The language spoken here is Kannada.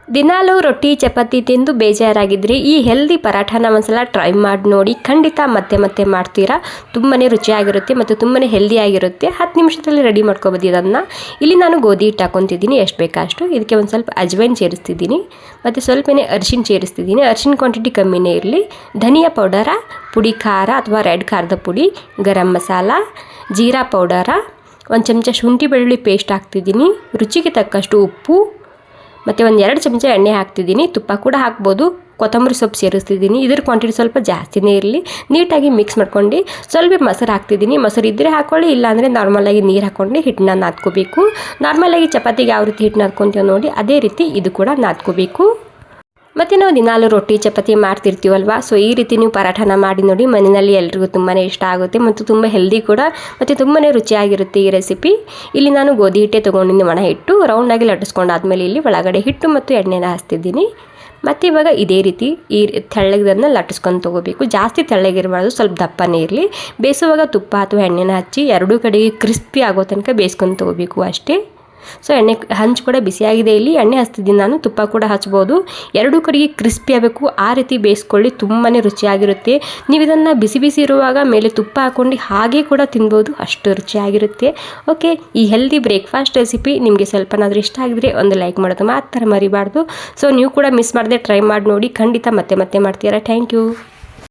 ದಿನಾಲೂ ರೊಟ್ಟಿ ಚಪಾತಿ ತಿಂದು ಬೇಜಾರಾಗಿದ್ದರೆ ಈ ಹೆಲ್ದಿ ಪರಾಠನ ಒಂದ್ಸಲ ಟ್ರೈ ಮಾಡಿ ನೋಡಿ. ಖಂಡಿತ ಮತ್ತೆ ಮತ್ತೆ ಮಾಡ್ತೀರಾ. ತುಂಬಾ ರುಚಿಯಾಗಿರುತ್ತೆ ಮತ್ತು ತುಂಬಾ ಹೆಲ್ದಿಯಾಗಿರುತ್ತೆ. 10 ನಿಮಿಷದಲ್ಲಿ ರೆಡಿ ಮಾಡ್ಕೊಬೋದು ಇದನ್ನು. ಇಲ್ಲಿ ನಾನು ಗೋಧಿ ಹಿಟ್ಟು ಹಾಕ್ಕೊತಿದ್ದೀನಿ, ಎಷ್ಟು ಬೇಕಷ್ಟು. ಇದಕ್ಕೆ ಒಂದು ಸ್ವಲ್ಪ ಅಜ್ವೈನ್ ಸೇರಿಸ್ತಿದ್ದೀನಿ ಮತ್ತು ಸ್ವಲ್ಪನೇ ಅರಿಶಿನ ಸೇರಿಸ್ತಿದ್ದೀನಿ. ಅರಿಶಿನ ಕ್ವಾಂಟಿಟಿ ಕಮ್ಮಿನೇ ಇರಲಿ. ಧನಿಯಾ ಪೌಡರ, ಪುಡಿ ಖಾರ ಅಥವಾ ರೆಡ್ ಖಾರದ ಪುಡಿ, ಗರಂ ಮಸಾಲ, ಜೀರಾ ಪೌಡರ, ಒಂದು ಚಮಚ ಶುಂಠಿ ಬೆಳ್ಳುಳ್ಳಿ ಪೇಸ್ಟ್ ಹಾಕ್ತಿದ್ದೀನಿ, ರುಚಿಗೆ ತಕ್ಕಷ್ಟು ಉಪ್ಪು ಮತ್ತು ಒಂದು 2 ಚಮಚ ಎಣ್ಣೆ ಹಾಕ್ತಿದ್ದೀನಿ. ತುಪ್ಪ ಕೂಡ ಹಾಕ್ಬೋದು. ಕೊತ್ತಂಬರಿ ಸೊಪ್ಪು ಸೇರಿಸ್ತಿದ್ದೀನಿ. ಇದ್ರ ಕ್ವಾಂಟಿಟಿ ಸ್ವಲ್ಪ ಜಾಸ್ತಿನೇ ಇರಲಿ. ನೀಟಾಗಿ ಮಿಕ್ಸ್ ಮಾಡ್ಕೊಂಡು ಸ್ವಲ್ಪ ಮೊಸರು ಹಾಕ್ತಿದ್ದೀನಿ. ಮೊಸರು ಇದ್ದರೆ ಹಾಕ್ಕೊಳ್ಳಿ, ಇಲ್ಲಾಂದರೆ ನಾರ್ಮಲಾಗಿ ನೀರು ಹಾಕ್ಕೊಂಡು ಹಿಟ್ಟನ್ನ ನಾದ್ಕೋಬೇಕು. ನಾರ್ಮಲಾಗಿ ಚಪಾತಿಗೆ ಯಾವ ರೀತಿ ಹಿಟ್ಟು ನಾದ್ಕೊತೀವಿ ನೋಡಿ ಅದೇ ರೀತಿ ಇದು ಕೂಡ ನಾದ್ಕೋಬೇಕು. ಮತ್ತು ನಾವು ದಿನಾಲು ರೊಟ್ಟಿ ಚಪಾತಿ ಮಾಡ್ತಿರ್ತೀವಲ್ವ, ಸೊ ಈ ರೀತಿ ನೀವು ಪರಾಠನ ಮಾಡಿ ನೋಡಿ. ಮನೆಯಲ್ಲಿ ಎಲ್ರಿಗೂ ತುಂಬಾ ಇಷ್ಟ ಆಗುತ್ತೆ ಮತ್ತು ತುಂಬ ಹೆಲ್ದಿ ಕೂಡ ಮತ್ತು ತುಂಬಾ ರುಚಿಯಾಗಿರುತ್ತೆ ಈ ರೆಸಿಪಿ. ಇಲ್ಲಿ ನಾನು ಗೋಧಿ ಹಿಟ್ಟೆ ತೊಗೊಂಡಿದ್ದೀನಿ, ಒಣ ಹಿಟ್ಟು. ರೌಂಡಾಗಿ ಲಟ್ಟಿಸ್ಕೊಂಡಾದ್ಮೇಲೆ ಇಲ್ಲಿ ಒಳಗಡೆ ಹಿಟ್ಟು ಮತ್ತು ಎಣ್ಣೆನ ಹಾಕ್ತಿದ್ದೀನಿ. ಮತ್ತು ಇವಾಗ ಇದೇ ರೀತಿ ಈ ತೆಳ್ಳಗದನ್ನು ಲಟ್ಟಿಸ್ಕೊಂಡು ತೊಗೋಬೇಕು. ಜಾಸ್ತಿ ತೆಳ್ಳಗಿರಬಾರ್ದು, ಸ್ವಲ್ಪ ದಪ್ಪನೇ ಇರಲಿ. ಬೇಯಿಸುವಾಗ ತುಪ್ಪ ಅಥವಾ ಎಣ್ಣೆನ ಹಚ್ಚಿ ಎರಡೂ ಕಡೆಗೆ ಕ್ರಿಸ್ಪಿ ಆಗೋ ತನಕ ಬೇಯಿಸ್ಕೊಂಡು ತೊಗೋಬೇಕು ಅಷ್ಟೇ. ಸೊ ಎಣ್ಣೆ ಹಂಚು ಕೂಡ ಬಿಸಿಯಾಗಿದೆ. ಇಲ್ಲಿ ಎಣ್ಣೆ ಹಚ್ತಿದ್ದೀನಿ ನಾನು, ತುಪ್ಪ ಕೂಡ ಹಚ್ಬೋದು. ಎರಡೂ ಕಡೆಗೆ ಕ್ರಿಸ್ಪಿ ಆಗಬೇಕು, ಆ ರೀತಿ ಬೇಯಿಸ್ಕೊಳ್ಳಿ. ತುಂಬಾ ರುಚಿಯಾಗಿರುತ್ತೆ. ನೀವು ಇದನ್ನು ಬಿಸಿ ಬಿಸಿ ಇರುವಾಗ ಮೇಲೆ ತುಪ್ಪ ಹಾಕ್ಕೊಂಡು ಹಾಗೆ ಕೂಡ ತಿನ್ಬೋದು, ಅಷ್ಟು ರುಚಿಯಾಗಿರುತ್ತೆ. ಓಕೆ, ಈ ಹೆಲ್ದಿ ಬ್ರೇಕ್ಫಾಸ್ಟ್ ರೆಸಿಪಿ ನಿಮಗೆ ಸ್ವಲ್ಪನಾದರೂ ಇಷ್ಟ ಆಗಿದ್ರೆ ಒಂದು ಲೈಕ್ ಮಾಡೋದು ಮಾತ್ರ ಮರಿಬಾರ್ದು. ಸೊ ನೀವು ಕೂಡ ಮಿಸ್ ಮಾಡದೆ ಟ್ರೈ ಮಾಡಿ ನೋಡಿ. ಖಂಡಿತ ಮತ್ತೆ ಮತ್ತೆ ಮಾಡ್ತೀರಾ. Thank you.